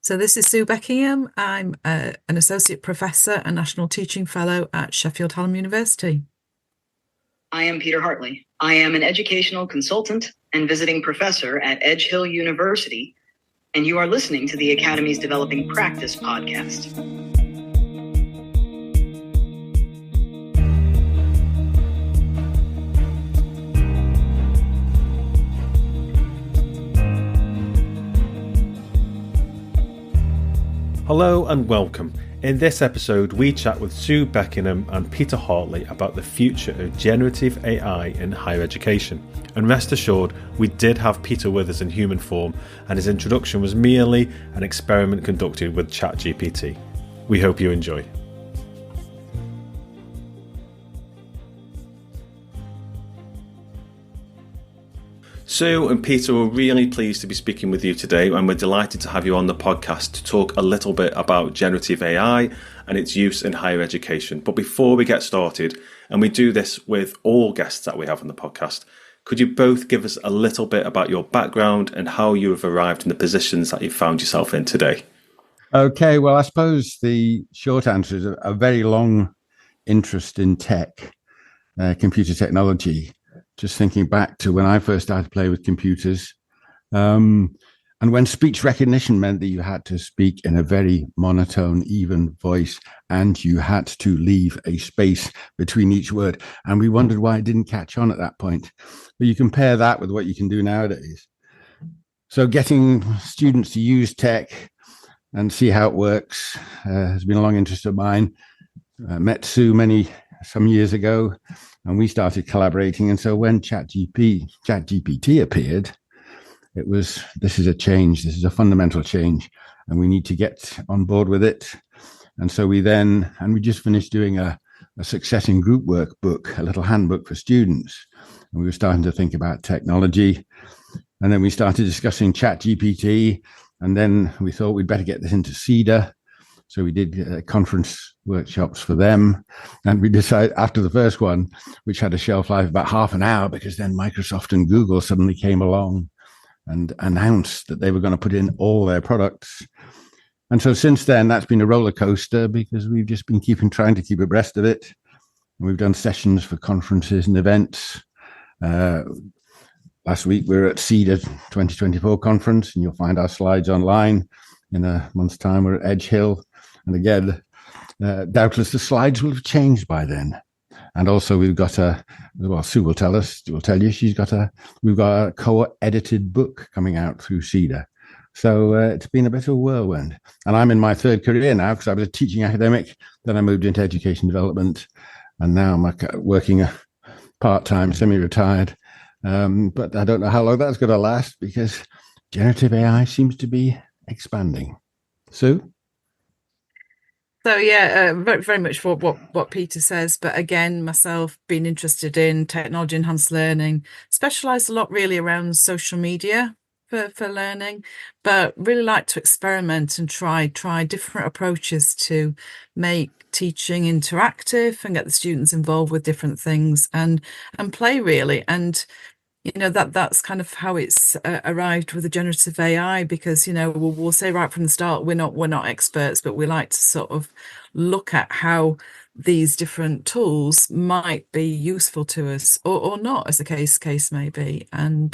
So this is Sue Beckingham. I'm an associate professor and national teaching fellow at Sheffield Hallam University. I am Peter Hartley. I am an educational consultant and visiting professor at Edge Hill University, and you are listening to the Academy's Developing Practice podcast. Hello and welcome. In this episode, we chat with Sue Beckingham and Peter Hartley about the future of generative AI in higher education. And rest assured, we did have Peter with us in human form, and his introduction was merely an experiment conducted with ChatGPT. We hope you enjoy. Sue and Peter, we're really pleased to be speaking with you today, and we're delighted to have you on the podcast to talk a little bit about generative AI and its use in higher education. But before we get started, and we do this with all guests that we have on the podcast, could you both give us a little bit about your background and how you have arrived in the positions that you've found yourself in today? Okay, well, I suppose the short answer is a very long interest in tech, computer technology. Just thinking back to when I first started to play with computers, and when speech recognition meant that you had to speak in a very monotone, even voice, and you had to leave a space between each word. And we wondered why it didn't catch on at that point. But you compare that with what you can do nowadays. So getting students to use tech and see how it works has been a long interest of mine. I met Sue some years ago, and we started collaborating. And so when ChatGPT appeared, it was, this is a change. This is a fundamental change, and we need to get on board with it. And so we just finished doing a success in group work book, a little handbook for students. And we were starting to think about technology. And then we started discussing ChatGPT. And then we thought we'd better get this into SEDA. So we did conference workshops for them. And we decided after the first one, which had a shelf life of about half an hour, because then Microsoft and Google suddenly came along and announced that they were going to put in all their products. And so since then, that's been a roller coaster, because we've just been trying to keep abreast of it. And we've done sessions for conferences and events. Last week, we were at SEDA 2024 conference, and you'll find our slides online. In a month's time, we're at Edge Hill. And again, doubtless the slides will have changed by then. And also we've got Sue will tell you, we've got a co-edited book coming out through SEDA. So it's been a bit of a whirlwind. And I'm in my third career now, because I was a teaching academic, then I moved into education development, and now I'm working part-time, semi-retired. But I don't know how long that's going to last, because generative AI seems to be expanding. Sue? So very, very much for what Peter says, but again, myself being interested in technology enhanced learning, specialised a lot really around social media for learning, but really like to experiment and try different approaches to make teaching interactive and get the students involved with different things and play really. And that's kind of how it's arrived with the generative AI, because we'll say right from the start we're not experts, but we like to sort of look at how these different tools might be useful to us or not, as the case may be, and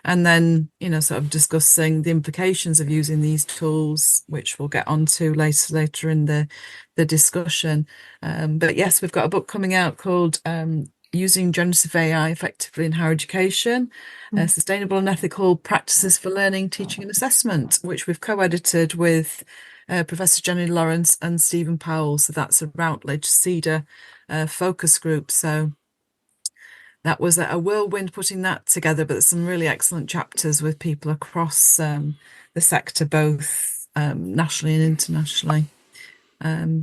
then sort of discussing the implications of using these tools, which we'll get onto later in the discussion. But yes, we've got a book coming out called Using Generative AI Effectively in Higher Education, Sustainable and Ethical Practices for Learning, Teaching and Assessment, which we've co-edited with Professor Jenny Lawrence and Stephen Powell. So that's a Routledge SEDA focus group. So that was a whirlwind putting that together, but there's some really excellent chapters with people across the sector, both nationally and internationally.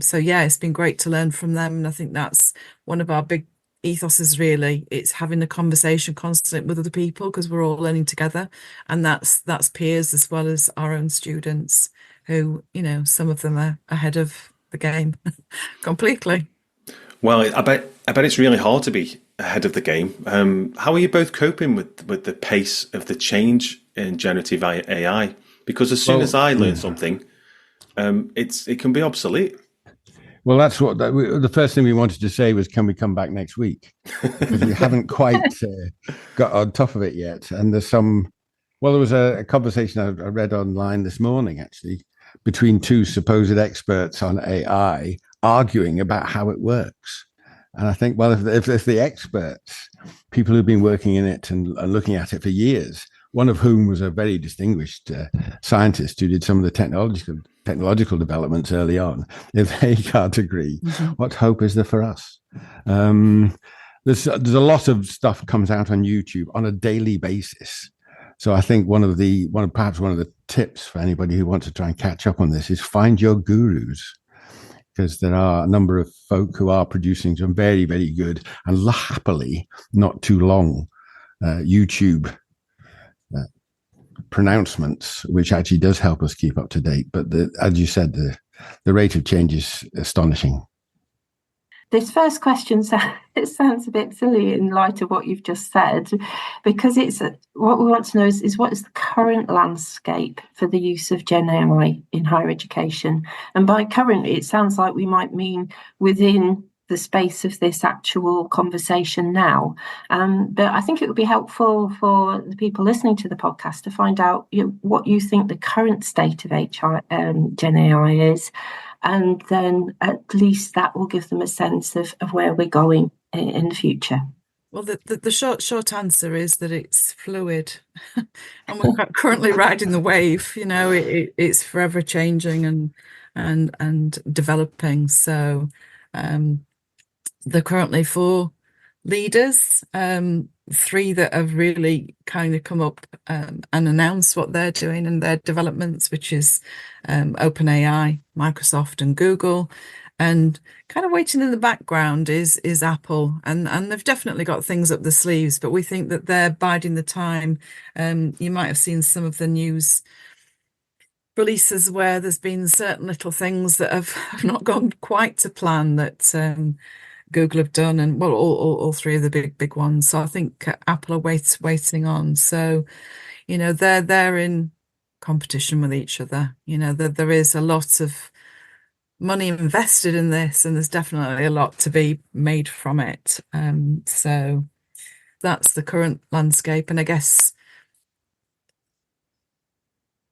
So yeah, it's been great to learn from them. And I think that's one of our big ethos is really, it's having a conversation constantly with other people, because we're all learning together, and that's peers as well as our own students, who some of them are ahead of the game completely. Well, I bet it's really hard to be ahead of the game. How are you both coping with the pace of the change in generative AI? Because as soon as I learn something, it can be obsolete. Well, that's what the first thing we wanted to say was, can we come back next week? Because we haven't quite got on top of it yet. And there's there was a conversation I read online this morning, actually, between two supposed experts on AI arguing about how it works. And I think, well, if the experts, people who've been working in it and looking at it for years, one of whom was a very distinguished scientist who did some of the technological developments early on, if they can't agree, what hope is there for us? There's a lot of stuff comes out on YouTube on a daily basis. So I think one of the tips for anybody who wants to try and catch up on this is find your gurus, because there are a number of folk who are producing some very, very good and happily not too long YouTube pronouncements, which actually does help us keep up to date. But as you said, the rate of change is astonishing. This first question it sounds a bit silly in light of what you've just said, because it's what we want to know is what is the current landscape for the use of GenAI in higher education? And by current, it sounds like we might mean within the space of this actual conversation now. But I think it would be helpful for the people listening to the podcast to find out what you think the current state of GenAI is. And then at least that will give them a sense of where we're going in the future. Well, the short answer is that it's fluid, and we're currently riding the wave. It's forever changing and developing. So there are currently 4 leaders, 3 that have really kind of come up and announced what they're doing and their developments, which is OpenAI, Microsoft, and Google. And kind of waiting in the background is Apple, and they've definitely got things up the sleeves, but we think that they're biding the time. You might have seen some of the news releases where there's been certain little things that have not gone quite to plan that Google have done, and well, all 3 of the big ones. So I think Apple are waiting on. So, they're in competition with each other. There is a lot of money invested in this, and there's definitely a lot to be made from it. So that's the current landscape, and I guess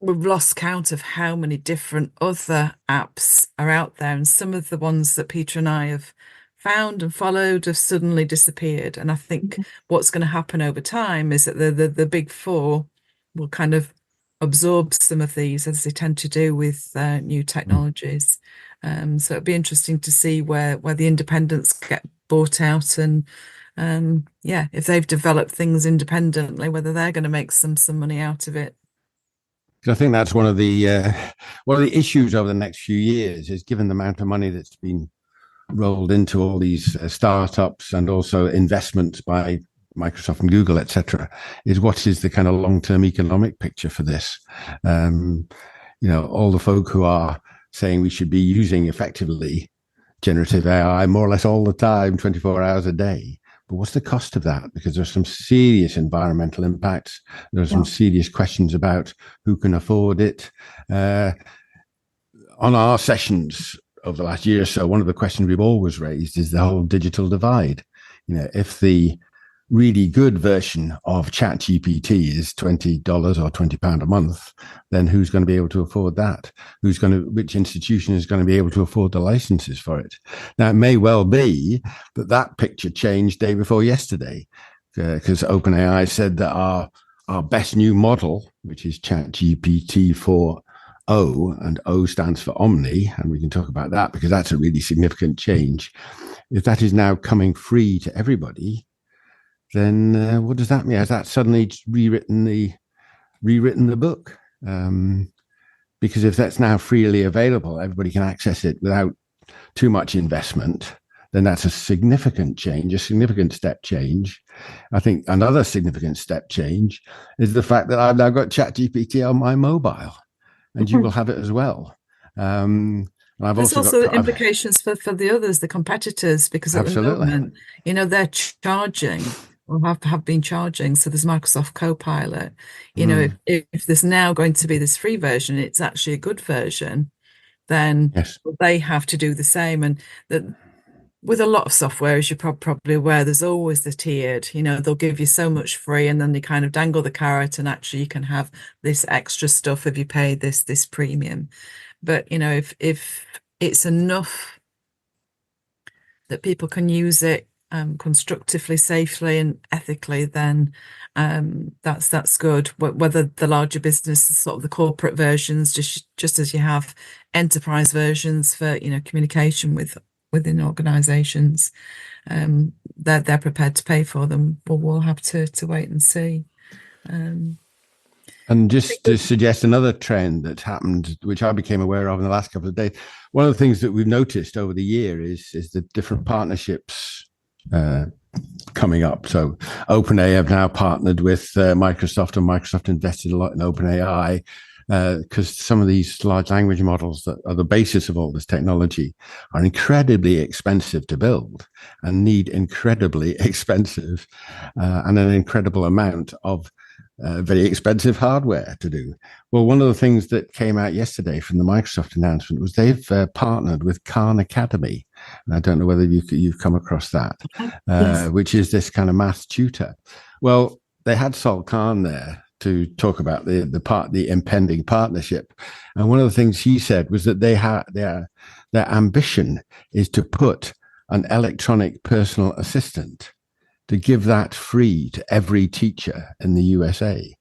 we've lost count of how many different other apps are out there, and some of the ones that Peter and I have found and followed have suddenly disappeared. And I think what's going to happen over time is that the big 4 will kind of absorb some of these, as they tend to do with new technologies. So it'll be interesting to see where the independents get bought out, and if they've developed things independently, whether they're going to make some money out of it. I think that's one of the issues over the next few years is, given the amount of money that's been rolled into all these startups and also investments by Microsoft and Google, etc., is what is the kind of long-term economic picture for this? All the folk who are saying we should be using effectively generative AI more or less all the time, 24 hours a day. But what's the cost of that? Because there's some serious environmental impacts. There are some serious questions about who can afford it. On our sessions over the last year or so, one of the questions we've always raised is the whole digital divide. If the really good version of ChatGPT is $20 or £20 a month, then who's going to be able to afford that? Which institution is going to be able to afford the licenses for it? Now, it may well be that picture changed day before yesterday, because OpenAI said that our best new model, which is ChatGPT 4.0, and O stands for Omni, and we can talk about that because that's a really significant change. If that is now coming free to everybody, then what does that mean? Has that suddenly rewritten the book? Because if that's now freely available, everybody can access it without too much investment, then that's a significant change, a significant step change. I think another significant step change is the fact that I've now got ChatGPT on my mobile, and you will have it as well. There's also implications for the others, the competitors, because at the moment, they're charging or have been charging. So there's Microsoft Copilot. You know, if there's now going to be this free version, it's actually a good version, then Yes. they have to do the same. And that with a lot of software, as you're probably aware, there's always the tiered, you know, they'll give you so much free and then they kind of dangle the carrot and actually you can have this extra stuff if you pay this premium. But, you know, if it's enough that people can use it constructively, safely, and ethically, then that's good. Whether the larger business, sort of the corporate versions, just as you have enterprise versions for, you know, communication within organizations, they're prepared to pay for them, but we'll have to wait and see. And just to suggest another trend that's happened, which I became aware of in the last couple of days, one of the things that we've noticed over the year is the different partnerships coming up. So OpenAI have now partnered with Microsoft, and Microsoft invested a lot in OpenAI because some of these large language models that are the basis of all this technology are incredibly expensive to build and need incredibly expensive and an incredible amount of very expensive hardware to do. Well, one of the things that came out yesterday from the Microsoft announcement was they've partnered with Khan Academy. And I don't know whether you've come across that, Yes. which is this kind of math tutor. Well, they had Sol Khan there to talk about the impending partnership, and one of the things he said was that their ambition is to put an electronic personal assistant, to give that free to every teacher in the USA.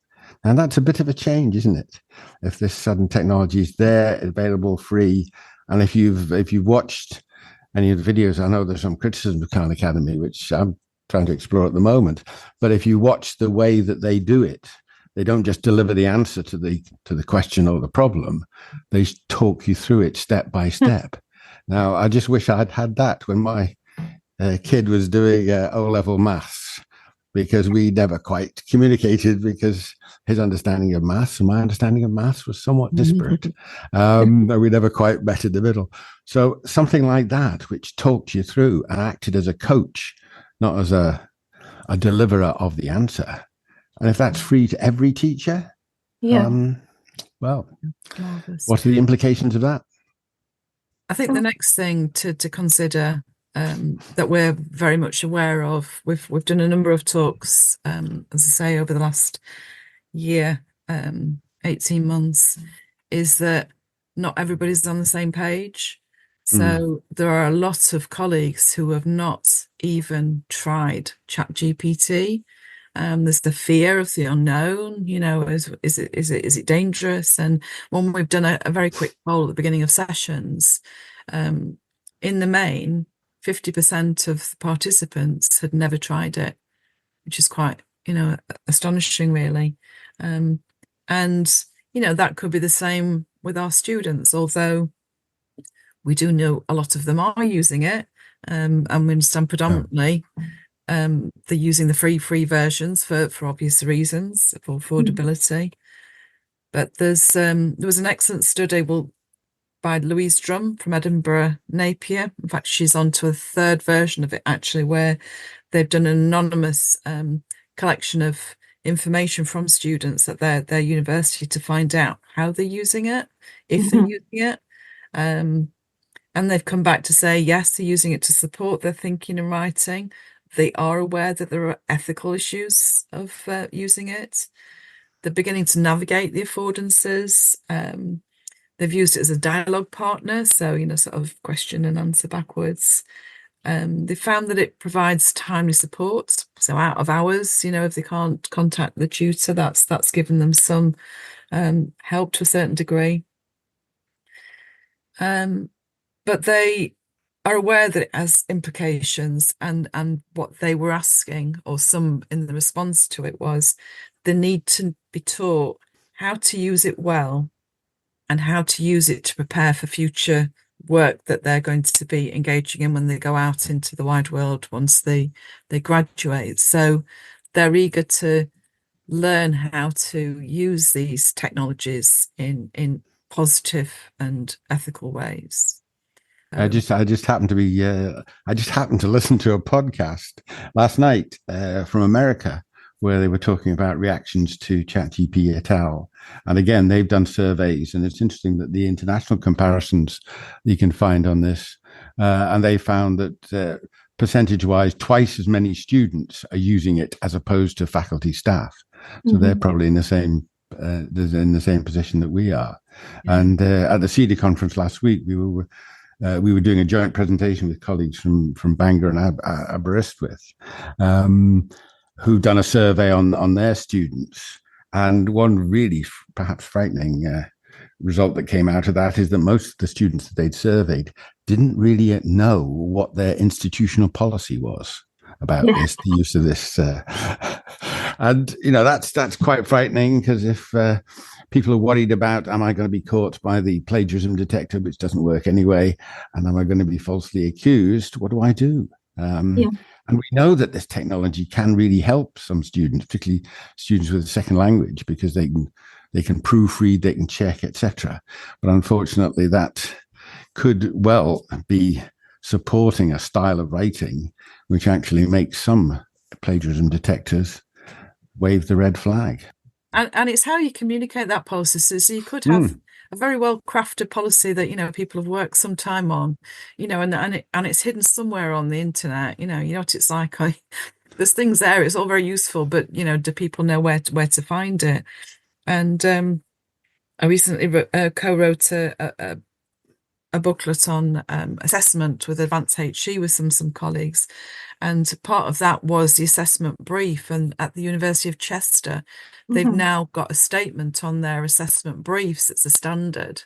And that's a bit of a change, isn't it? If this sudden technology is there, available free, and if you've watched any of the videos, I know there's some criticism of Khan Academy, which I'm trying to explore at the moment. But if you watch the way that they do it, they don't just deliver the answer to the question or the problem. They talk you through it step by step. Now, I just wish I'd had that when my kid was doing O-level maths, because we never quite communicated, because his understanding of maths and my understanding of maths was somewhat disparate. We never quite met in the middle. So something like that, which talked you through and acted as a coach, not as a deliverer of the answer. And if that's free to every teacher, well, Marvelous. what are the implications of that? I think the next thing to consider that we're very much aware of, we've done a number of talks, as I say, over the last year, 18 months, is that not everybody's on the same page. So there are a lot of colleagues who have not even tried ChatGPT. There's the fear of the unknown, you know, is it dangerous? And when we've done a very quick poll at the beginning of sessions, in the main, 50% of the participants had never tried it, which is quite, you know, astonishing, really. And, you know, that could be the same with our students, although we do know a lot of them are using it. And we understand predominantly they're using the free versions for obvious reasons, for affordability. But there was an excellent study by Louise Drum from Edinburgh Napier. In fact, she's on to a third version of it, actually, where they've done an anonymous collection of information from students at their university to find out how they're using it, if they're using it. And they've come back to say, yes, they're using it to support their thinking and writing. They are aware that there are ethical issues of using it. They're beginning to navigate the affordances. They've used it as a dialogue partner, so, you know, sort of question and answer backwards. They found that it provides timely support, so out of hours, you know, if they can't contact the tutor, that's given them some help to a certain degree. But they are aware that it has implications, and what they were asking, or some in the response to it, was the need to be taught how to use it well and how to use it to prepare for future work that they're going to be engaging in when they go out into the wide world once they graduate. So they're eager to learn how to use these technologies in positive and ethical ways. I just happened to be I just happened to listen to a podcast last night from America where they were talking about reactions to ChatGPT et al. And again, they've done surveys, and it's interesting that the international comparisons you can find on this, and they found that percentage-wise, twice as many students are using it as opposed to faculty staff. So they're probably in the same position that we are. Yeah. And at the SEDA conference last week, we were doing a joint presentation with colleagues from Bangor and Aberystwyth, who've done a survey on their students. And one really perhaps frightening result that came out of that is that most of the students that they'd surveyed didn't really know what their institutional policy was about the use of this. And, that's quite frightening, because if people are worried about, am I going to be caught by the plagiarism detector, which doesn't work anyway, and am I going to be falsely accused? What do I do? And we know that this technology can really help some students, particularly students with a second language, because they can proofread, they can check, etc. But unfortunately, that could well be supporting a style of writing which actually makes some plagiarism detectors wave the red flag. And it's how you communicate that policy. So you could have a very well crafted policy that people have worked some time on, and it's hidden somewhere on the internet. You know what it's like. There's things there. It's all very useful, but do people know where to find it? And I recently co-wrote a booklet on assessment with Advanced HE with some colleagues, and part of that was the assessment brief. And at the University of Chester, they've now got a statement on their assessment briefs. It's a standard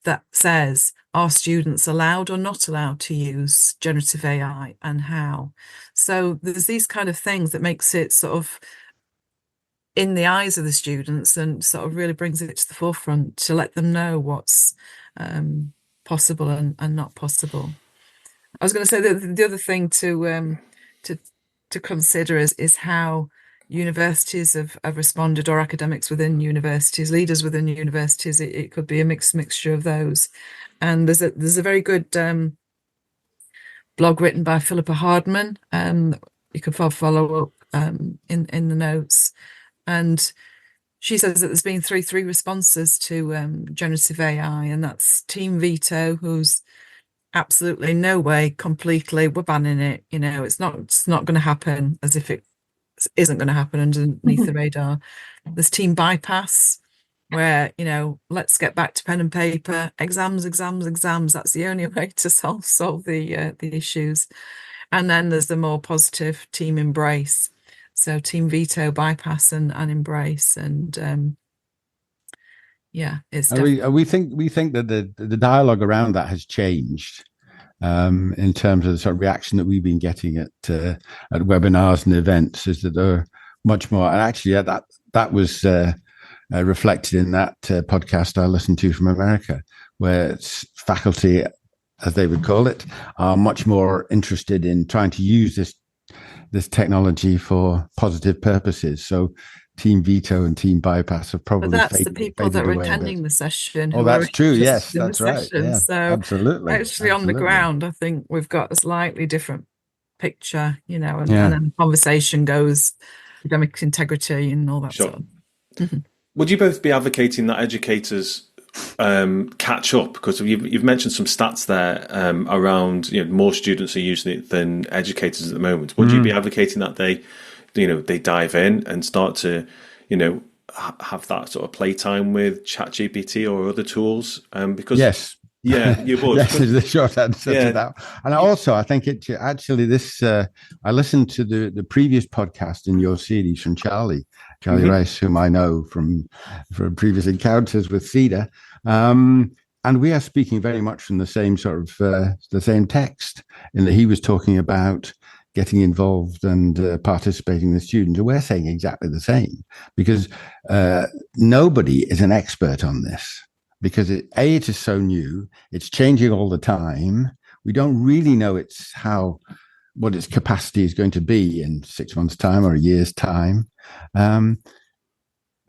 that says, are students allowed or not allowed to use generative AI, and how? So there's these kind of things that makes it sort of in the eyes of the students, and sort of really brings it to the forefront to let them know what's possible and not possible. I was going to say that the other thing to consider is how universities have responded, or academics within universities, leaders within universities. It could be a mixture of those. And there's a very good blog written by Philippa Hardman. You can follow up in the notes, and she says that there's been three responses to generative AI, and that's Team Veto, who's absolutely no way, completely, we're banning it. It's not going to happen, as if it isn't going to happen underneath the radar. There's Team Bypass, where let's get back to pen and paper, exams. That's the only way to solve the issues. And then there's the more positive Team Embrace. So Team Veto, Bypass, and Embrace, and it's we think that the dialogue around that has changed in terms of the sort of reaction that we've been getting at webinars and events, is that there are much more. And actually, that was reflected in that podcast I listened to from America, where faculty, as they would call it, are much more interested in trying to use this technology for positive purposes. So Team Veto and Team Bypass have probably but that's the people that are attending the session. Oh, that's true. Yes, that's right. Yeah, so absolutely. Actually, on the ground, I think we've got a slightly different picture, and then the conversation goes academic integrity and all that sort of. Would you both be advocating that educators catch up? Because you've mentioned some stats there around more students are using it than educators at the moment. Would you be advocating that they dive in and start to have that sort of playtime with ChatGPT or other tools? Because you would. Yes, is the short answer to that. And I think it actually I listened to the previous podcast in your series from Charlie Rice, whom I know from previous encounters with SEDA. And we are speaking very much from the same sort of the same text, in that he was talking about getting involved and participating with students. And we're saying exactly the same, because nobody is an expert on this, because it is so new, it's changing all the time. We don't really know what its capacity is going to be in 6 months' time or a year's time.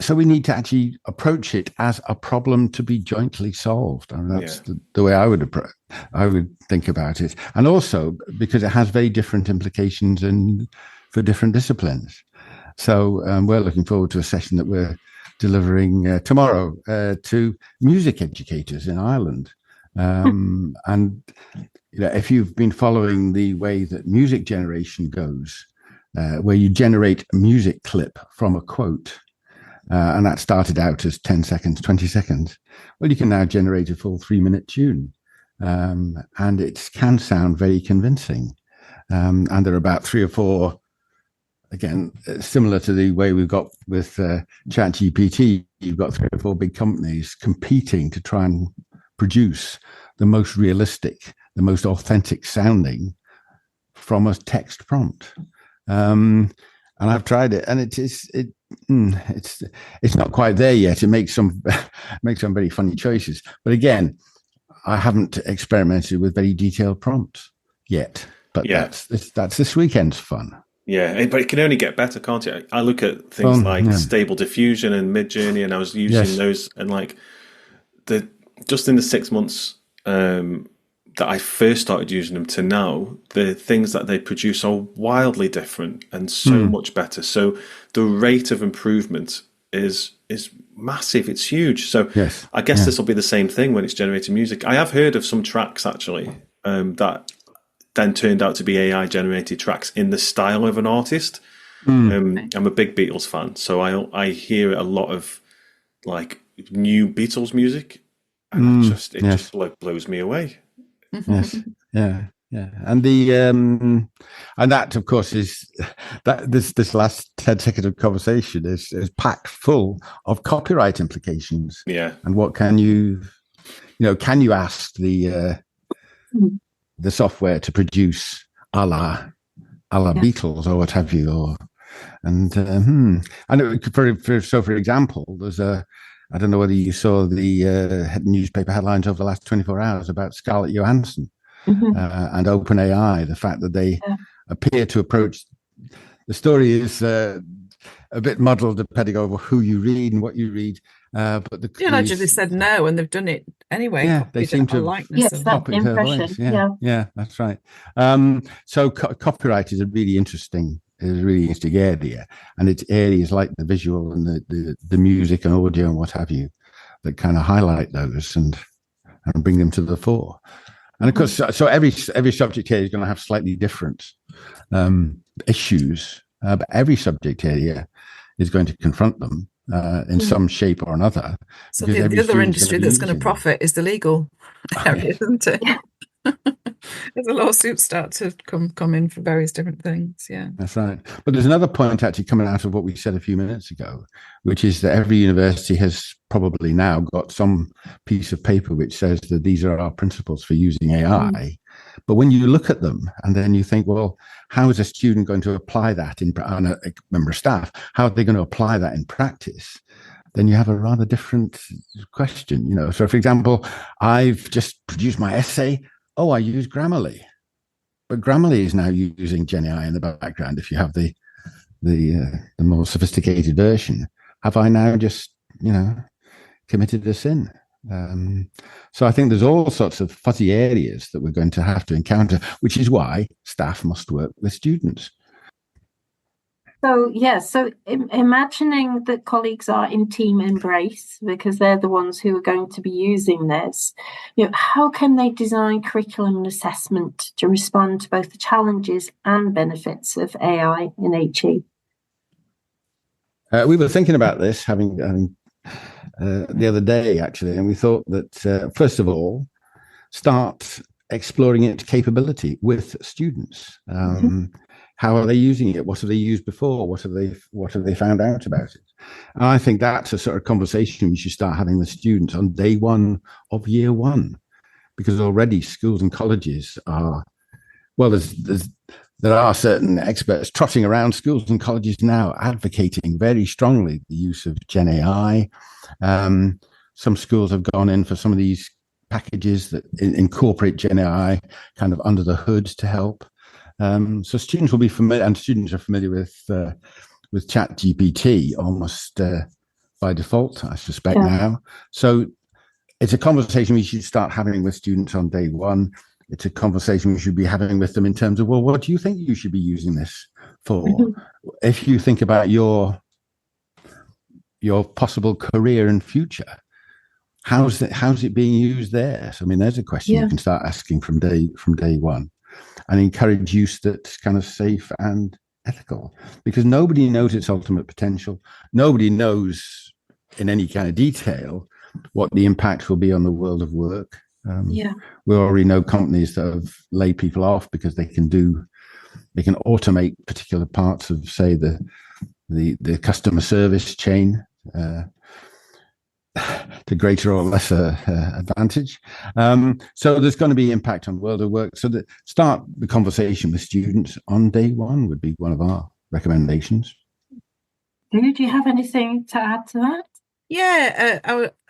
so we need to actually approach it as a problem to be jointly solved. I mean, that's the way I would think about it. And also because it has very different implications for different disciplines. So we're looking forward to a session that we're delivering tomorrow to music educators in Ireland. And if you've been following the way that music generation goes, where you generate a music clip from a quote, and that started out as 10 seconds, 20 seconds. Well, you can now generate a full 3-minute tune. And it can sound very convincing. And there are about 3 or 4, again, similar to the way we've got with ChatGPT, you've got 3 or 4 big companies competing to try and produce the most realistic, the most authentic sounding from a text prompt. And I've tried it, and it's not quite there yet. It makes some very funny choices. But again, I haven't experimented with very detailed prompts yet. But that's this weekend's fun. Yeah, but it can only get better, can't it? I look at things like Stable Diffusion and Midjourney, and I was using those, and like just in the 6 months that I first started using them to now, the things that they produce are wildly different and so much better. So the rate of improvement is massive. It's huge. So I guess this will be the same thing when it's generating music. I have heard of some tracks actually that then turned out to be AI generated tracks in the style of an artist. I'm a big Beatles fan, so I hear a lot of like new Beatles music, and it just blows me away. Yes, yeah. And and that, of course, is that this last 10 seconds of conversation is packed full of copyright implications. Yeah. And what can you ask the software to produce a la Beatles or what have you, and for example, there's I don't know whether you saw the newspaper headlines over the last 24 hours about Scarlett Johansson and OpenAI, the fact that they appear to approach, the story is a bit muddled depending on who you read and what you read. But the allegedly said no, and they've done it ananyway. Yeah, they seem to likeness that impression. Yeah, that's right. So copyright is a really interesting area, and it's areas like the visual and the music and audio and what have you that kind of highlight those and bring them to the fore. And of course, so every subject area is going to have slightly different issues, but every subject area is going to confront them in some shape or another. So the other industry that's going to profit is the legal area, isn't it? As the lawsuits start to come in for various different things. Yeah, that's right. But there's another point actually coming out of what we said a few minutes ago, which is that every university has probably now got some piece of paper which says that these are our principles for using AI. But when you look at them and then you think, well, how is a student going to apply that on a member of staff? How are they going to apply that in practice? Then you have a rather different question. So for example, I've just produced my essay. I use Grammarly, but Grammarly is now using GenAI in the background. If you have the more sophisticated version, have I now just committed a sin? So I think there's all sorts of fuzzy areas that we're going to have to encounter, which is why staff must work with students. So imagining that colleagues are in team embrace because they're the ones who are going to be using this, how can they design curriculum and assessment to respond to both the challenges and benefits of AI in HE? We were thinking about this having the other day, actually, and we thought that, first of all, start exploring its capability with students. How are they using it? What have they used before? What have they found out about it? And I think that's a sort of conversation we should start having with students on day one of year one, because already schools and colleges are, well, there are certain experts trotting around schools and colleges now advocating very strongly the use of GenAI. Some schools have gone in for some of these packages that incorporate GenAI kind of under the hood to help. So students will be familiar, and students are familiar with ChatGPT almost by default, I suspect Yeah. now. So it's a conversation we should start having with students on day one. It's a conversation we should be having with them in terms of, well, what do you think you should be using this for? If you think about your possible career and future, how's it being used there? So, I mean, there's a question you can start asking from day one, and encourage use that's kind of safe and ethical, because nobody knows its ultimate potential. Nobody knows in any kind of detail what the impact will be on the world of work. We already know companies that have laid people off because they can automate particular parts of, say, the customer service chain to greater or lesser advantage. So there's going to be impact on world of work. So start the conversation with students on day one would be one of our recommendations. Do you have anything to add to that? Yeah,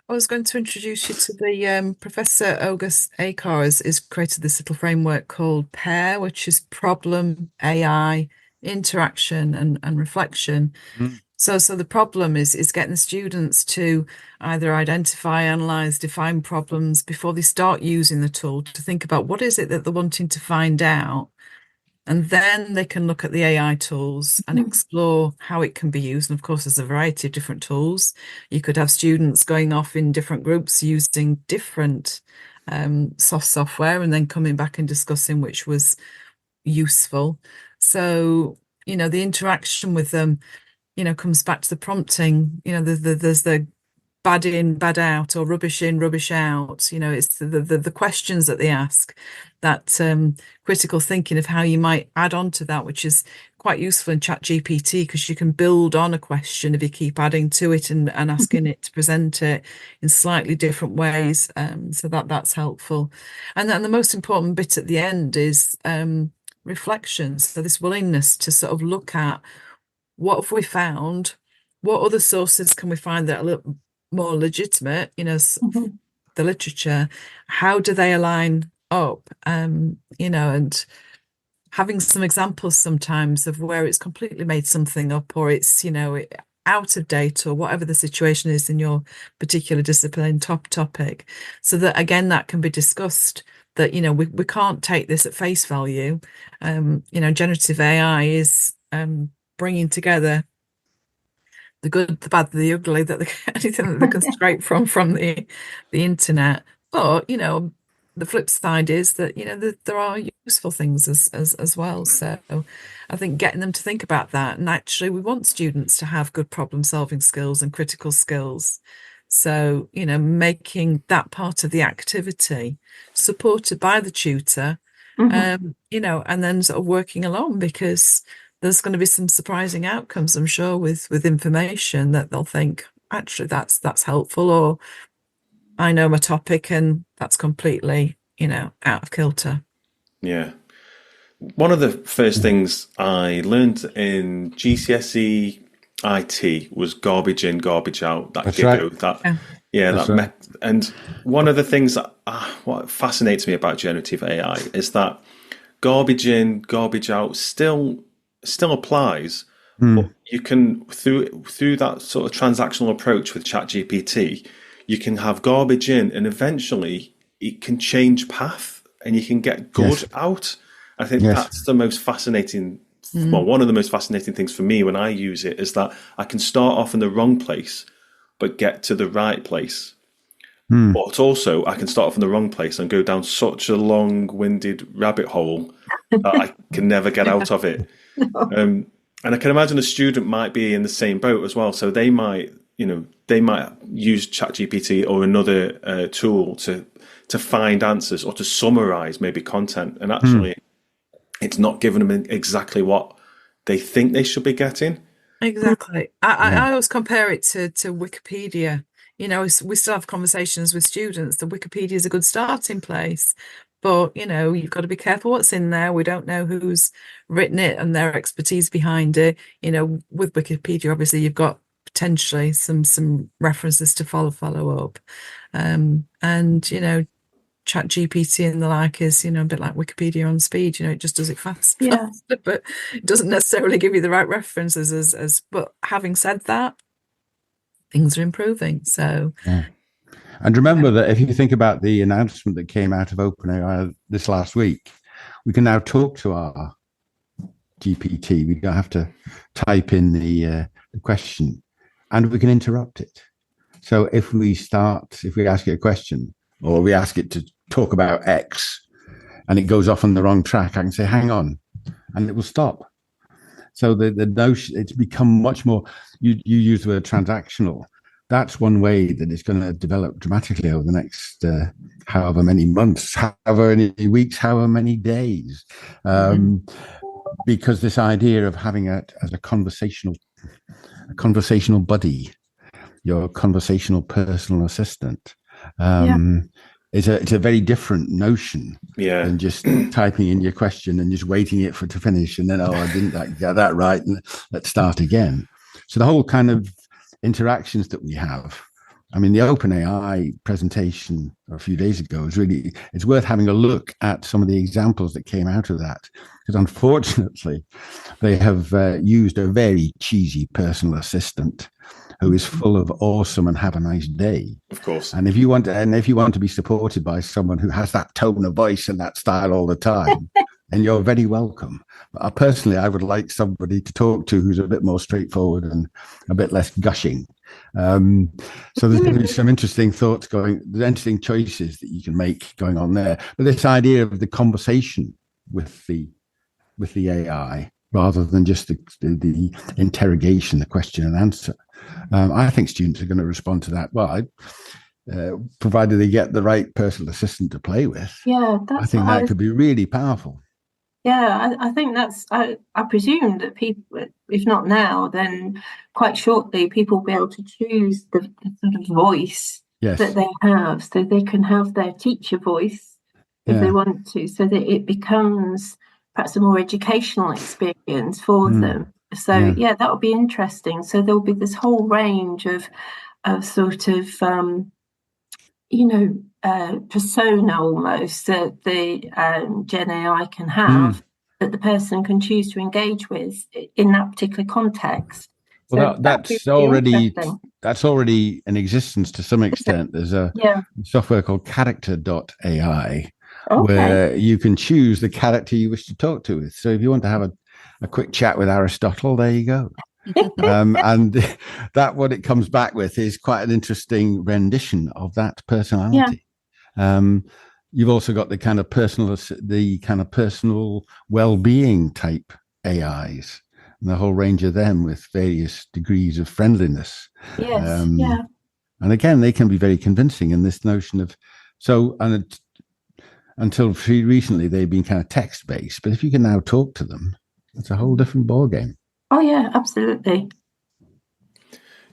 I was going to introduce you to the Professor August Akar has created this little framework called PAIR, which is problem, AI, interaction, and reflection. So the problem is getting the students to either identify, analyze, define problems before they start using the tool, to think about what is it that they're wanting to find out. And then they can look at the AI tools and explore how it can be used. And of course, there's a variety of different tools. You could have students going off in different groups using different software and then coming back and discussing which was useful. So, the interaction with them, comes back to the prompting. There's the bad in, bad out, or rubbish in, rubbish out. It's the questions that they ask, that critical thinking of how you might add on to that, which is quite useful in ChatGPT, because you can build on a question if you keep adding to it and asking it to present it in slightly different ways. So that's helpful. And then the most important bit at the end is reflections. So this willingness to sort of look at, what have we found? What other sources can we find that are a little more legitimate? The literature, how do they align up? And having some examples sometimes of where it's completely made something up, or it's, out of date, or whatever the situation is in your particular discipline topic. So that, again, that can be discussed, that, we can't take this at face value. Generative AI is bringing together the good, the bad, the ugly, anything that they can scrape from the internet. But the flip side is that there are useful things as well. So I think getting them to think about that, and actually we want students to have good problem solving skills and critical skills. So making that part of the activity supported by the tutor, and then sort of working along, because there's going to be some surprising outcomes, I'm sure, with information that they'll think, actually, that's helpful, or I know my topic and that's completely, out of kilter. Yeah. One of the first things I learned in GCSE IT was garbage in, garbage out. That That's GIGO, right. And one of the things that what fascinates me about generative AI is that garbage in, garbage out still applies, but you can, through that sort of transactional approach with ChatGPT, you can have garbage in, and eventually it can change path, and you can get good out. I think that's the most fascinating. Well, one of the most fascinating things for me when I use it is that I can start off in the wrong place, but get to the right place. But also, I can start off in the wrong place and go down such a long-winded rabbit hole that I can never get out of it. And I can imagine a student might be in the same boat as well. So they might use ChatGPT or another tool to find answers or to summarize maybe content, and actually it's not giving them exactly what they think they should be getting. Exactly. I always compare it to Wikipedia. We still have conversations with students that Wikipedia is a good starting place, but you've got to be careful what's in there. We don't know who's written it and their expertise behind it. With Wikipedia, obviously you've got potentially some references to follow up, and Chat GPT and the like is, a bit like Wikipedia on speed, it just does it faster, but it doesn't necessarily give you the right references but having said that, things are improving. So yeah. And remember that if you think about the announcement that came out of OpenAI this last week, we can now talk to our GPT. We don't have to type in the question, and we can interrupt it. So if we ask it a question, or we ask it to talk about X, and it goes off on the wrong track, I can say, hang on, and it will stop. So the notion, it's become much more, you use the word transactional. That's one way that it's going to develop dramatically over the next however many months, however many weeks, however many days. Because this idea of having it as a conversational buddy, your conversational personal assistant, it's a very different notion than just typing in your question and just waiting it to finish, and then, I didn't get that right, and let's start again. So the whole kind of interactions that we have, I mean, the OpenAI presentation a few days ago it's worth having a look at some of the examples that came out of that, because unfortunately they have used a very cheesy personal assistant who is full of awesome and have a nice day. Of course. And if you want to be supported by someone who has that tone of voice and that style all the time, then you're very welcome. But personally, I would like somebody to talk to who's a bit more straightforward and a bit less gushing. So there's going to be some interesting interesting choices that you can make going on there. But this idea of the conversation with the AI, rather than just the interrogation, the question and answer, I think students are going to respond to that well, provided they get the right personal assistant to play with. Yeah, I think that could be really powerful. Yeah, I think I presume that people, if not now, then quite shortly, people will be able to choose the sort of voice that they have, so they can have their teacher voice if they want to, so that it becomes perhaps a more educational experience for them. So that would be interesting. So there'll be this whole range of sort of persona almost that the GenAI can have, that the person can choose to engage with in that particular context. Well, that's already in existence to some extent. There's a software called character.ai where you can choose the character you wish to talk to with. So if you want to have a quick chat with Aristotle, there you go. And that what it comes back with is quite an interesting rendition of that personality. You've also got the kind of personal well-being type AIs, and the whole range of them with various degrees of friendliness. And again, they can be very convincing in this notion of until pretty recently they've been kind of text-based, but if you can now talk to them, it's a whole different ballgame. Oh yeah, absolutely.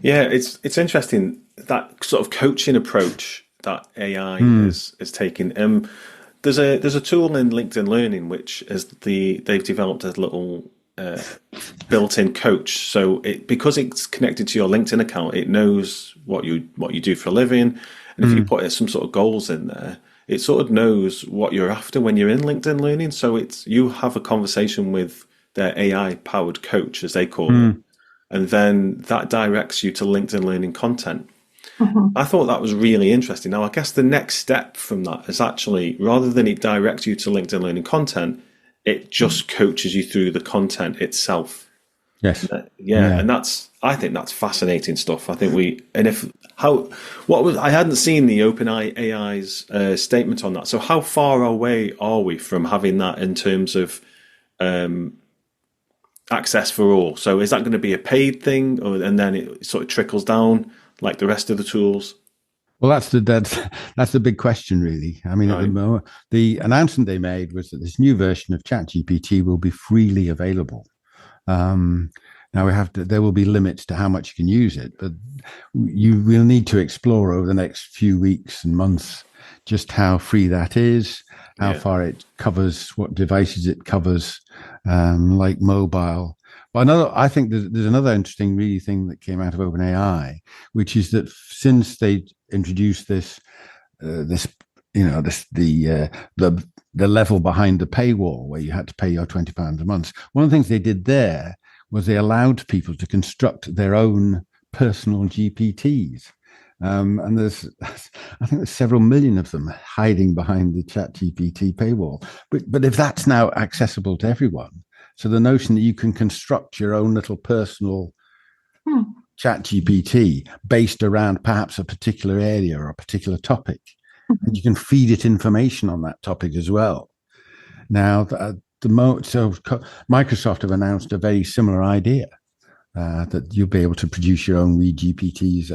Yeah, it's interesting, that sort of coaching approach that AI is taking. There's a tool in LinkedIn Learning which they've developed a little built-in coach. So because it's connected to your LinkedIn account, it knows what you do for a living, and if you put some sort of goals in there, it sort of knows what you're after when you're in LinkedIn Learning. So you have a conversation with their AI-powered coach, as they call it, and then that directs you to LinkedIn Learning content. I thought that was really interesting. Now, I guess the next step from that is actually, rather than it directs you to LinkedIn Learning content, it just coaches you through the content itself. Yes. And I think that's fascinating stuff. I think I hadn't seen the OpenAI's statement on that. So how far away are we from having that in terms of access for all? So is that going to be a paid thing, and then it sort of trickles down like the rest of the tools? Well, that's the big question, really. I mean, at the moment, the announcement they made was that this new version of ChatGPT will be freely available. Now there will be limits to how much you can use it, but you will need to explore over the next few weeks and months just how free that is, how far it covers, what devices it covers, like mobile. But I think there's another interesting really thing that came out of OpenAI, which is that since they introduced the level behind the paywall where you had to pay your £20 a month, one of the things they did there was they allowed people to construct their own personal GPTs. And I think there's several million of them hiding behind the ChatGPT paywall. But if that's now accessible to everyone, so the notion that you can construct your own little personal ChatGPT based around perhaps a particular area or a particular topic, and you can feed it information on that topic as well. Now, Microsoft have announced a very similar idea. That you'll be able to produce your own GPTs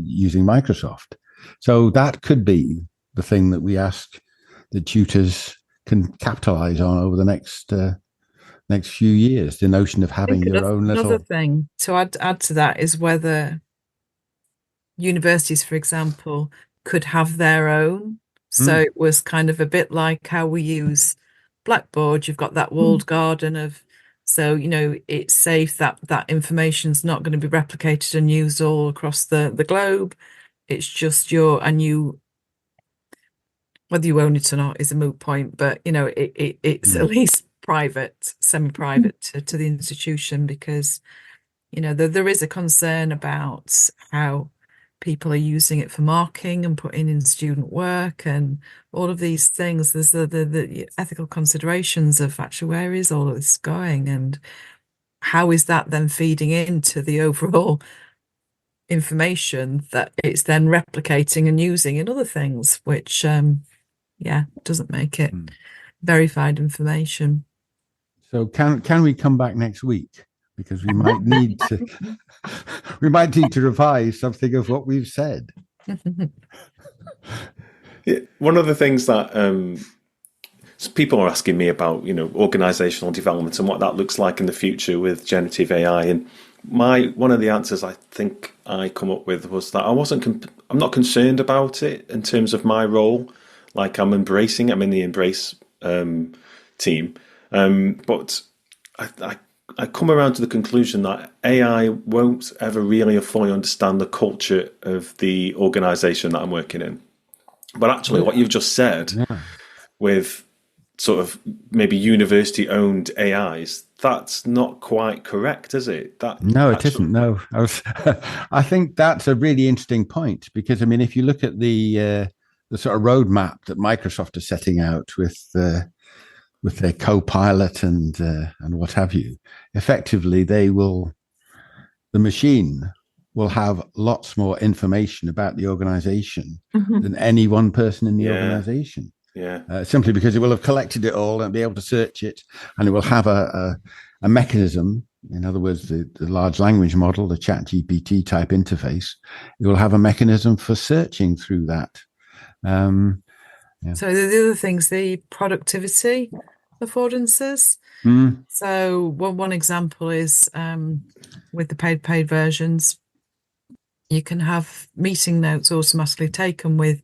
using Microsoft. So that could be the thing that we ask the tutors can capitalize on over the next few years. The notion of having your own little. Another thing to add to that is whether universities, for example, could have their own. So it was kind of a bit like how we use Blackboard. You've got that walled garden of. So, it's safe that information's not going to be replicated and used all across the globe. It's just whether you own it or not is a moot point, but, it's at least private, semi-private to the institution, because, there is a concern about how people are using it for marking and putting in student work and all of these things. There's the ethical considerations of actually where is all of this going, and how is that then feeding into the overall information that it's then replicating and using in other things, which doesn't make it verified information. So can we come back next week? Because we might need to revise something of what we've said. Yeah, one of the things that people are asking me about, organizational development and what that looks like in the future with generative AI, and one of the answers I think I come up with was that I'm not concerned about it in terms of my role. Like I'm in the Embrace team, but I come around to the conclusion that AI won't ever really fully understand the culture of the organization that I'm working in. But actually, what you've just said with sort of maybe university-owned AIs, that's not quite correct, is it? No, it isn't. No, I think that's a really interesting point, because I mean, if you look at the sort of roadmap that Microsoft is setting out with their co-pilot and what have you, effectively the machine will have lots more information about the organization than any one person in the organization. Yeah. Simply because it will have collected it all and be able to search it, and it will have a mechanism. In other words, the large language model, the ChatGPT type interface, it will have a mechanism for searching through that. So the other things, the productivity affordances. So one example is with the paid versions, you can have meeting notes automatically taken with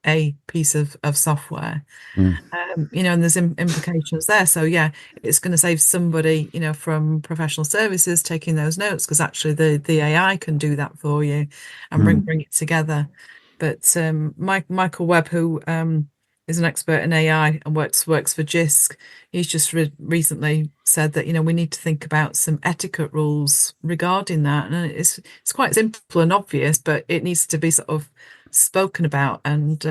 a piece of software, and there's implications there. So it's going to save somebody, from professional services taking those notes, because actually the AI can do that for you and bring it together. But Michael Webb, who is an expert in AI and works for JISC, he's just recently said that we need to think about some etiquette rules regarding that, and it's quite simple and obvious, but it needs to be sort of spoken about. And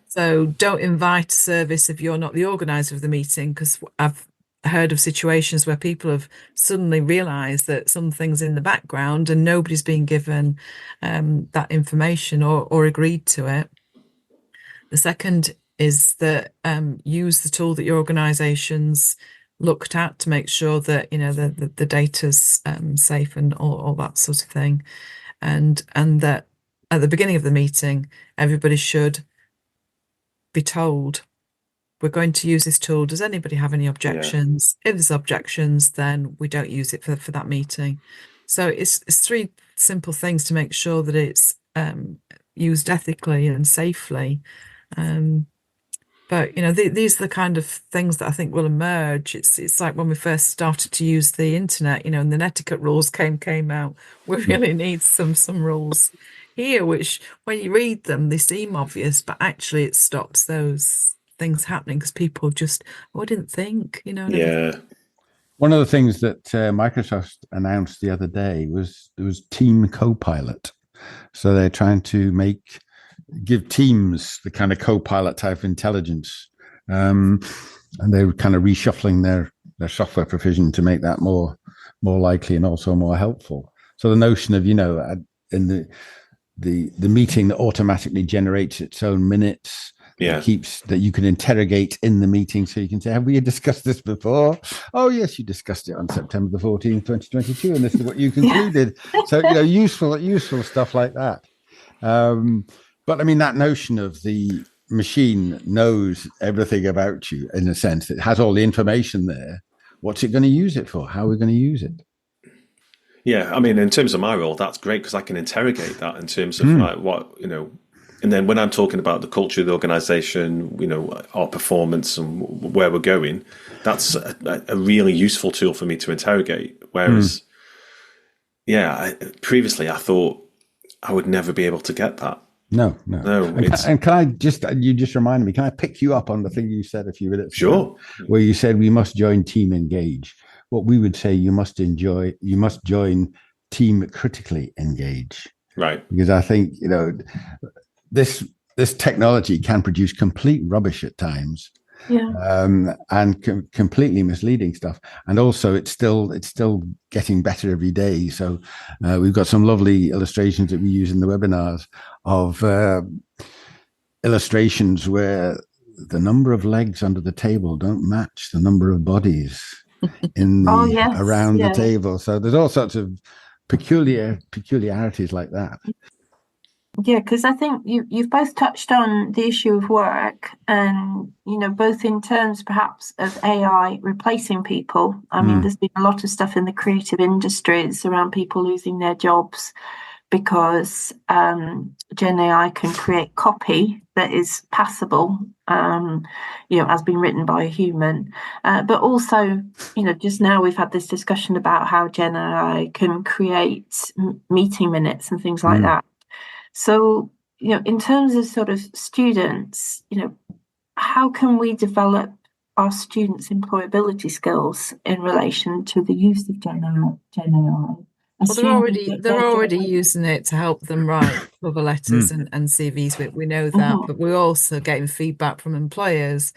so don't invite a service if you're not the organizer of the meeting, because I've heard of situations where people have suddenly realized that something's in the background and nobody's been given that information or agreed to it. The second is that use the tool that your organization's looked at to make sure that the data's safe and all that sort of thing, and that at the beginning of the meeting everybody should be told, we're going to use this tool, does anybody have any objections? If there's objections, then we don't use it for that meeting. So it's three simple things to make sure that it's used ethically and safely. But these are the kind of things that I think will emerge. It's like when we first started to use the internet, and the etiquette rules came out. We really need some rules here, which when you read them, they seem obvious, but actually it stops those things happening because people just, I didn't think, One of the things that Microsoft announced the other day was there was Team Copilot. So they're trying to give teams the kind of Copilot type intelligence, and they're kind of reshuffling their software provision to make that more likely and also more helpful. So the notion of in the meeting that automatically generates its own minutes. Yeah. That you can interrogate in the meeting, so you can say, have we discussed this before? Oh yes, you discussed it on September the 14th, 2022, and this is what you concluded. So useful stuff like that. But I mean, that notion of the machine knows everything about you, in a sense, it has all the information there. What's it going to use it for? How are we going to use it? Yeah, I mean, in terms of my role, that's great because I can interrogate that in terms of like what, and then when I'm talking about the culture of the organization, our performance and where we're going, that's a really useful tool for me to interrogate. Whereas, previously I thought I would never be able to get that. No. And can I you just reminded me, can I pick you up on the thing you said a few minutes ago? Sure. Where you said we must join Team Engage. What we would say, you must join Team Critically Engage. Right. Because I think, this technology can produce complete rubbish at times. Yeah. And completely misleading stuff. And also it's still getting better every day. So we've got some lovely illustrations that we use in the webinars of illustrations where the number of legs under the table don't match the number of bodies in the around the table. So there's all sorts of peculiarities like that. Yeah, because I think you've both touched on the issue of work, and both in terms perhaps of AI replacing people. I mean, there's been a lot of stuff in the creative industries around people losing their jobs because GenAI can create copy that is passable, has been written by a human. But also, just now we've had this discussion about how GenAI can create meeting minutes and things like that. So, in terms of sort of students, how can we develop our students' employability skills in relation to the use of GenAI? Well, they're already using it to help them write cover letters and CVs. We know that, but we're also getting feedback from employers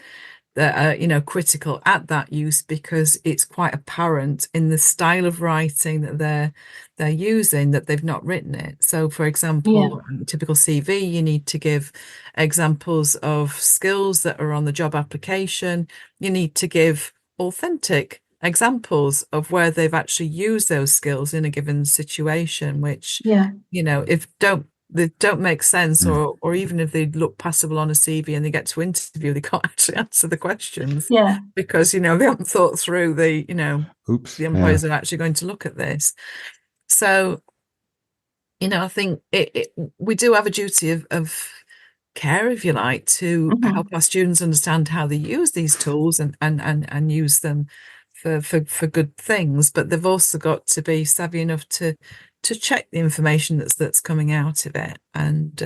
that are, critical at that use because it's quite apparent in the style of writing that they're using that they've not written it. So, for example, typical CV, you need to give examples of skills that are on the job application. You need to give authentic examples of where they've actually used those skills in a given situation, which, if they don't make sense, or even if they look passable on a CV and they get to interview, they can't actually answer the questions because they haven't thought through the the employers are actually going to look at this. So I think we do have a duty of care, if you like, to help our students understand how they use these tools and use them for good things, but they've also got to be savvy enough to check the information that's coming out of it. And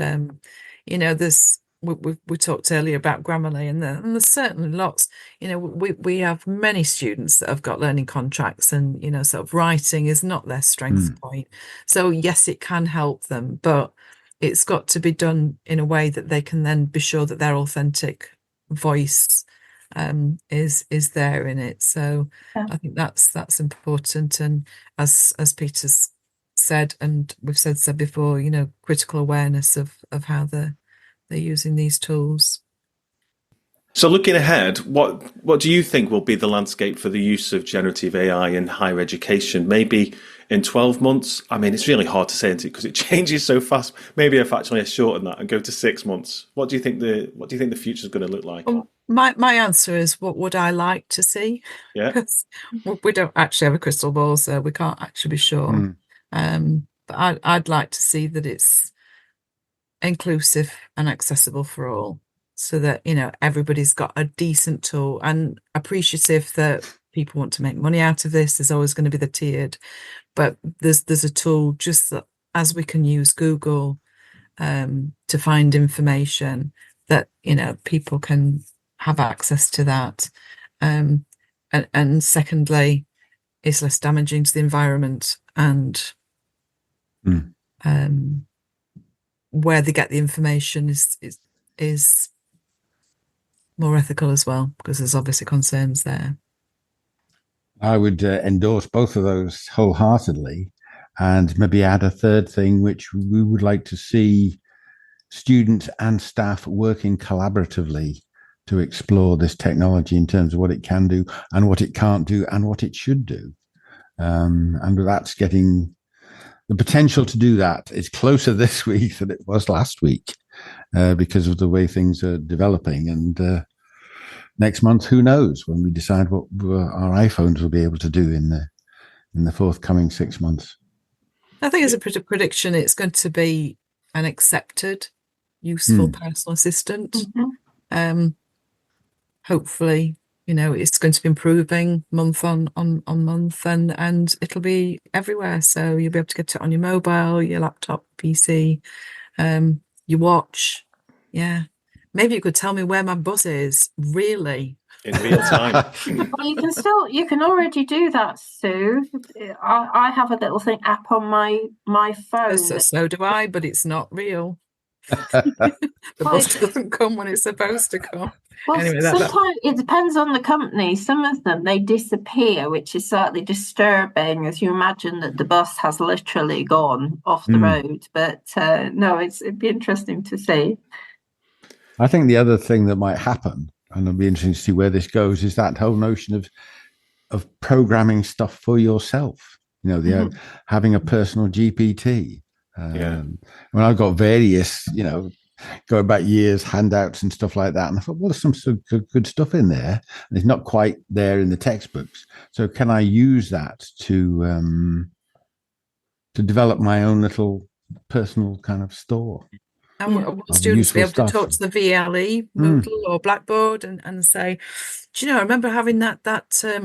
there's we talked earlier about Grammarly, and there's certainly lots. We have many students that have got learning contracts, and sort of writing is not their strength point. So yes, it can help them, but it's got to be done in a way that they can then be sure that their authentic voice is there in it. So I think that's important. And as Peter's said, and we've said before, critical awareness of how they're using these tools. So looking ahead, what do you think will be the landscape for the use of generative AI in higher education? Maybe in 12 months? I mean, it's really hard to say because it changes so fast. Maybe if actually I shorten that and go to 6 months. What do you think the future is going to look like? Well, my answer is, what would I like to see? Yeah. Because we don't actually have a crystal ball, so we can't actually be sure. But I'd like to see that it's inclusive and accessible for all, so that everybody's got a decent tool, and appreciative that people want to make money out of this. There's always going to be the tiered, but there's a tool just that, as we can use Google to find information, that people can have access to that. And secondly, is less damaging to the environment, and where they get the information is more ethical as well, because there's obviously concerns there. I would endorse both of those wholeheartedly, and maybe add a third thing, which we would like to see students and staff working collaboratively to explore this technology in terms of what it can do and what it can't do and what it should do. And that's getting the potential to do that is closer this week than it was last week, because of the way things are developing. And next month, who knows when we decide what our iPhones will be able to do in the forthcoming 6 months. I think as a prediction, it's going to be an accepted, useful personal assistant. Hopefully, it's going to be improving month on month, and it'll be everywhere. So you'll be able to get it on your mobile, your laptop, PC, your watch. Yeah. Maybe you could tell me where my bus is, really. In real time. Well, you can already do that, Sue. I have a little app on my phone. So do I, but it's not real. The bus doesn't come when it's supposed to come. Well, anyway, sometimes it depends on the company. Some of them, they disappear, which is slightly disturbing, as you imagine that the bus has literally gone off the road. But no, it'd be interesting to see. I think the other thing that might happen, and it'll be interesting to see where this goes, is that whole notion of programming stuff for yourself. Having a personal GPT. When I've got various, going back years, handouts and stuff like that, and I thought, well, there's some good stuff in there, and it's not quite there in the textbooks. So can I use that to develop my own little personal kind of store? And will students be able to talk to the VLE, Moodle or Blackboard, and say, do I remember having that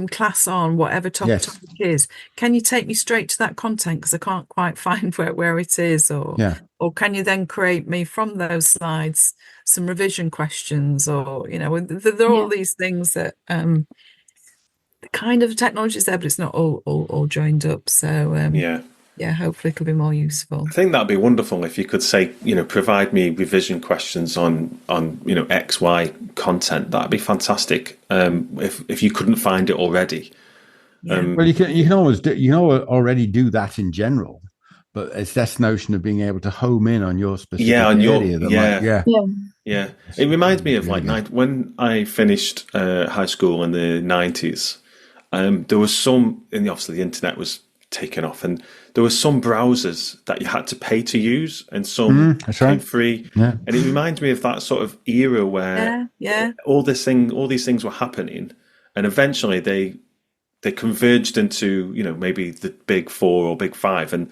class on whatever topic is? Can you take me straight to that content, because I can't quite find where it is, or can you then create me from those slides some revision questions, or there are all these things that the kind of technology is there, but it's not all joined up. So hopefully it'll be more useful. I think that'd be wonderful if you could say, provide me revision questions on X, Y content. That'd be fantastic. If you couldn't find it already. Well, you can always already do that in general, but it's this notion of being able to home in on your specific area. It reminds me of when I finished high school in the 90s. There was some, and obviously the internet was taken off, and there were some browsers that you had to pay to use, and some came free. And it reminds me of that sort of era where all these things were happening, and eventually they converged into maybe the big four or big five, and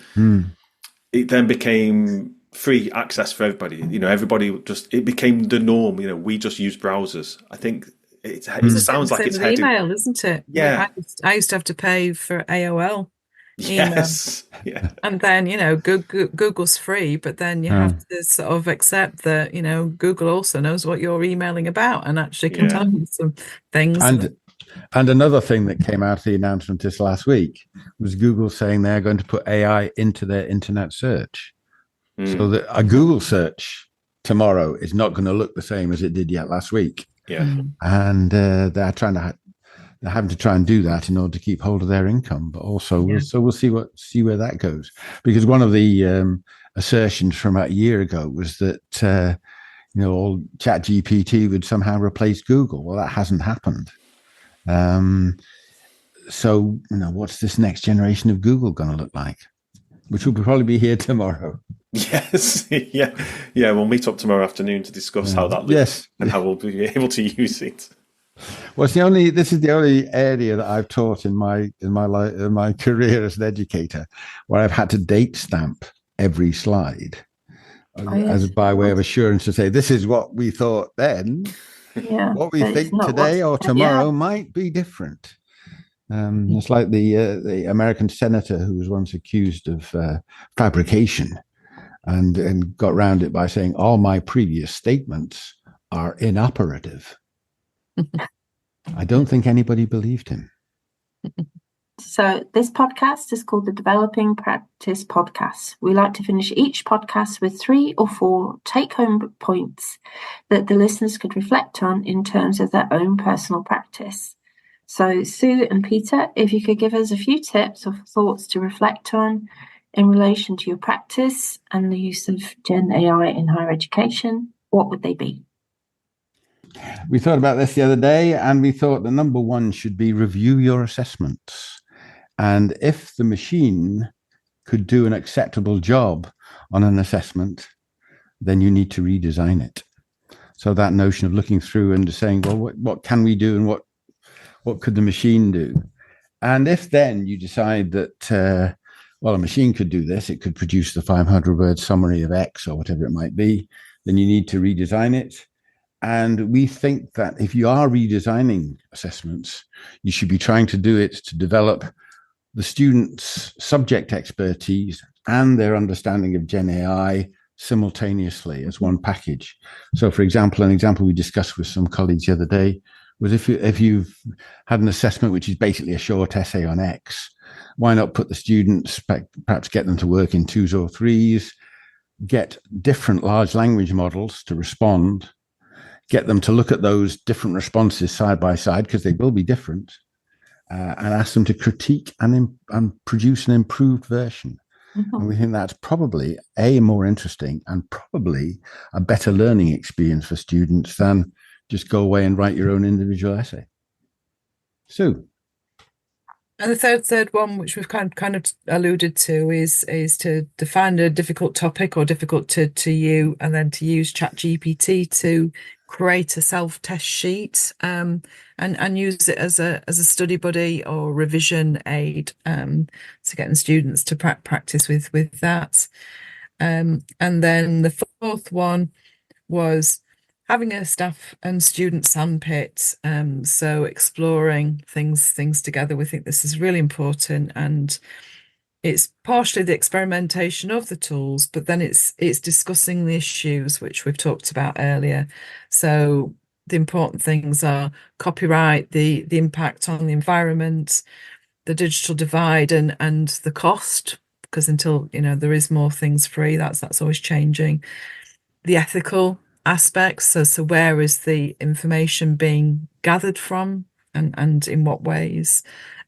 it then became free access for everybody. Everybody it became the norm. We just use browsers. I think it sounds like it's heading. Email, isn't it? Yeah, I used to have to pay for AOL. Yes. Yeah. And then, Google's free, but then you have to sort of accept that, Google also knows what you're emailing about and actually can tell you some things. And another thing that came out of the announcement this last week was Google saying they're going to put AI into their internet search. So that a Google search tomorrow is not going to look the same as it did yet last week. Yeah. And they're having to try and do that in order to keep hold of their income, but also we'll see where that goes. Because one of the assertions from a year ago was that all ChatGPT would somehow replace Google. Well, that hasn't happened. So what's this next generation of Google going to look like? Which will probably be here tomorrow. Yes, yeah. We'll meet up tomorrow afternoon to discuss how that looks and how we'll be able to use it. Well, this is the only area that I've taught in my career as an educator where I've had to date stamp every slide as by way of assurance to say this is what we thought then. What we think today or tomorrow might be different. It's like the American senator who was once accused of fabrication and got around it by saying all my previous statements are inoperative. I don't think anybody believed him. So this podcast is called the Developing Practice Podcast. We like to finish each podcast with 3 or 4 take-home points that the listeners could reflect on in terms of their own personal practice. So Sue and Peter, if you could give us a few tips or thoughts to reflect on in relation to your practice and the use of Gen AI in higher education, what would they be? We thought about this the other day, and we thought the number one should be review your assessments. And if the machine could do an acceptable job on an assessment, then you need to redesign it. So that notion of looking through and saying, well, what can we do and what could the machine do? And if then you decide that, well, a machine could do this, it could produce the 500-word summary of X or whatever it might be, then you need to redesign it. And we think that if you are redesigning assessments, you should be trying to do it to develop the students' subject expertise and their understanding of Gen AI simultaneously as one package. So, for example, an example we discussed with some colleagues the other day was if you've had an assessment which is basically a short essay on X, why not put the students, perhaps get them to work in 2s or 3s, get different large language models to respond, get them to look at those different responses side by side, because they will be different, and ask them to critique and produce an improved version. Mm-hmm. And we think that's probably more interesting and probably a better learning experience for students than just go away and write your own individual essay. Sue. And the third one, which we've kind of alluded to, is to define a difficult topic or difficult to you, and then to use ChatGPT to create a self-test sheet, and use it as a study buddy or revision aid, to getting students to practice with that. And then the fourth one was having a staff and student sandpit, so exploring things together. We think this is really important, and it's partially the experimentation of the tools, but then it's discussing the issues which we've talked about earlier. So the important things are copyright, the impact on the environment, the digital divide, and the cost, because until there is more things free, that's always changing. The ethical aspects, so where is the information being gathered from, and in what ways,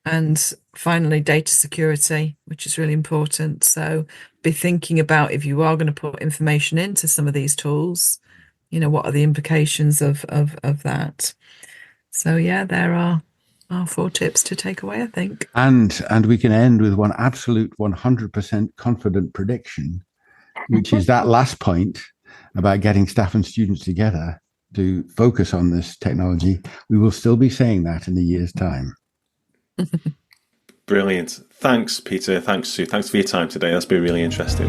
and finally data security, which is really important. So be thinking about, if you are going to put information into some of these tools, what are the implications of that. So yeah, there are 4 tips to take away, I think. And we can end with one absolute 100% confident prediction, which is that last point about getting staff and students together to focus on this technology. We will still be saying that in a year's time. Brilliant. Thanks, Peter. Thanks, Sue. Thanks for your time today. That's been really interesting.